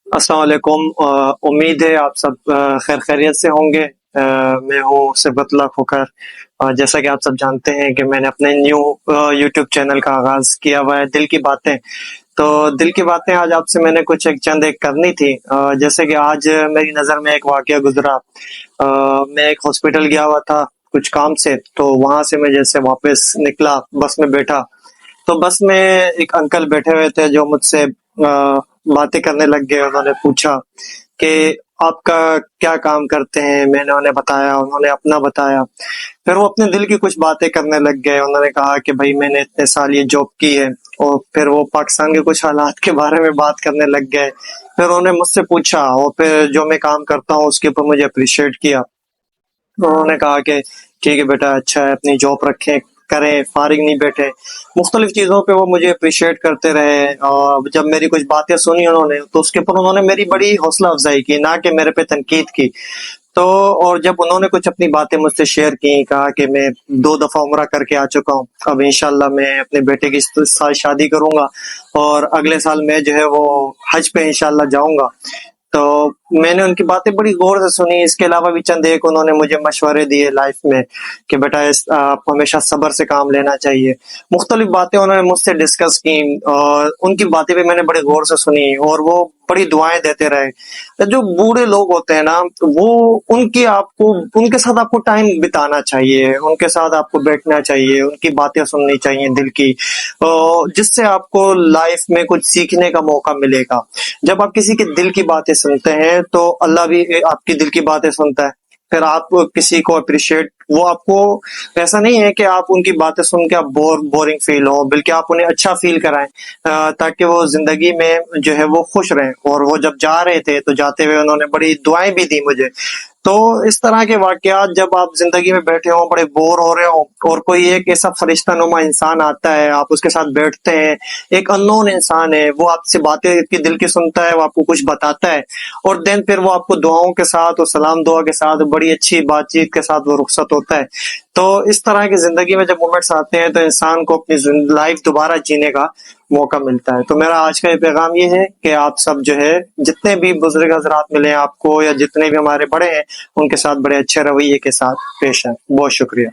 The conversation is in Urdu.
السلام علیکم۔ امید ہے آپ سب خیر خیریت سے ہوں گے۔ میں ہوں صبغت اللہ کھوکھر۔ جیسا کہ آپ سب جانتے ہیں کہ میں نے اپنے نیو یوٹیوب چینل کا آغاز کیا ہوا ہے، دل کی باتیں۔ تو دل کی باتیں آج آپ سے میں نے کچھ ایک کرنی تھی۔ جیسے کہ آج میری نظر میں ایک واقعہ گزرا۔ میں ایک ہاسپٹل گیا ہوا تھا کچھ کام سے، تو وہاں سے میں جیسے واپس نکلا، بس میں بیٹھا، تو بس میں ایک انکل بیٹھے ہوئے تھے جو مجھ سے باتیں کرنے لگ گئے۔ انہوں نے پوچھا کہ آپ کا کیا کام کرتے ہیں؟ میں نے انہیں بتایا، انہوں نے اپنا بتایا۔ پھر وہ اپنے دل کی کچھ باتیں کرنے لگ گئے۔ انہوں نے کہا کہ بھائی میں نے اتنے سال یہ جاب کی ہے، اور پھر وہ پاکستان کے کچھ حالات کے بارے میں بات کرنے لگ گئے۔ پھر انہوں نے مجھ سے پوچھا، اور پھر جو میں کام کرتا ہوں اس کے اوپر مجھے اپریشیٹ کیا۔ انہوں نے کہا کہ ٹھیک ہے بیٹا، اچھا ہے، اپنی جاب رکھیں، کریں، فارغ نہیں بیٹھے۔ مختلف چیزوں پہ وہ مجھے اپریشیٹ کرتے رہے، اور جب میری کچھ باتیں سنی انہوں نے، تو اس کے اوپر انہوں نے میری بڑی حوصلہ افزائی کی، نہ کہ میرے پہ تنقید کی۔ تو اور جب انہوں نے کچھ اپنی باتیں مجھ سے شیئر کی، کہا کہ میں 2 دفعہ عمرہ کر کے آ چکا ہوں، اب انشاءاللہ میں اپنے بیٹے کی اس سال شادی کروں گا، اور اگلے سال میں جو ہے وہ حج پہ انشاءاللہ جاؤں گا۔ تو میں نے ان کی باتیں بڑی غور سے سنی۔ اس کے علاوہ بھی چند ایک انہوں نے مجھے مشورے دیے لائف میں کہ بیٹا آپ کو ہمیشہ صبر سے کام لینا چاہیے۔ مختلف باتیں انہوں نے مجھ سے ڈسکس کی، اور ان کی باتیں بھی میں نے بڑے غور سے سنی، اور وہ بڑی دعائیں دیتے رہے۔ جو بوڑھے لوگ ہوتے ہیں نا، وہ ان کے ساتھ آپ کو ٹائم بتانا چاہیے، ان کے ساتھ آپ کو بیٹھنا چاہیے، ان کی باتیں سننی چاہیے دل کی، جس سے آپ کو لائف میں کچھ سیکھنے کا موقع ملے گا۔ جب آپ کسی کے دل کی باتیں سنتے ہیں تو اللہ بھی آپ کی دل کی باتیں سنتا ہے۔ پھر آپ کسی کو اپریشیٹ، وہ آپ کو ایسا نہیں ہے کہ آپ ان کی باتیں سن کے آپ بورنگ فیل ہو، بلکہ آپ انہیں اچھا فیل کرائیں، تاکہ وہ زندگی میں جو ہے وہ خوش رہیں۔ اور وہ جب جا رہے تھے تو جاتے ہوئے انہوں نے بڑی دعائیں بھی دی مجھے۔ تو اس طرح کے واقعات جب آپ زندگی میں بیٹھے ہوں، بڑے بور ہو رہے ہوں، اور کوئی ایک ایسا فرشتہ نما انسان آتا ہے، آپ اس کے ساتھ بیٹھتے ہیں، ایک اننون انسان ہے، وہ آپ سے باتیں کی دل کی سنتا ہے، وہ آپ کو کچھ بتاتا ہے، اور دین پھر وہ آپ کو دعاؤں کے ساتھ اور سلام دعا کے ساتھ بڑی اچھی بات چیت کے ساتھ وہ رخصت ہوتا ہے۔ تو اس طرح کی زندگی میں جب مومنٹس آتے ہیں تو انسان کو اپنی لائف دوبارہ جینے کا موقع ملتا ہے۔ تو میرا آج کا یہ پیغام یہ ہے کہ آپ سب جو ہے، جتنے بھی بزرگ حضرات ملے ہیں آپ کو، یا جتنے بھی ہمارے بڑے ہیں، ان کے ساتھ بڑے اچھے رویے کے ساتھ پیش آئیں۔ بہت شکریہ۔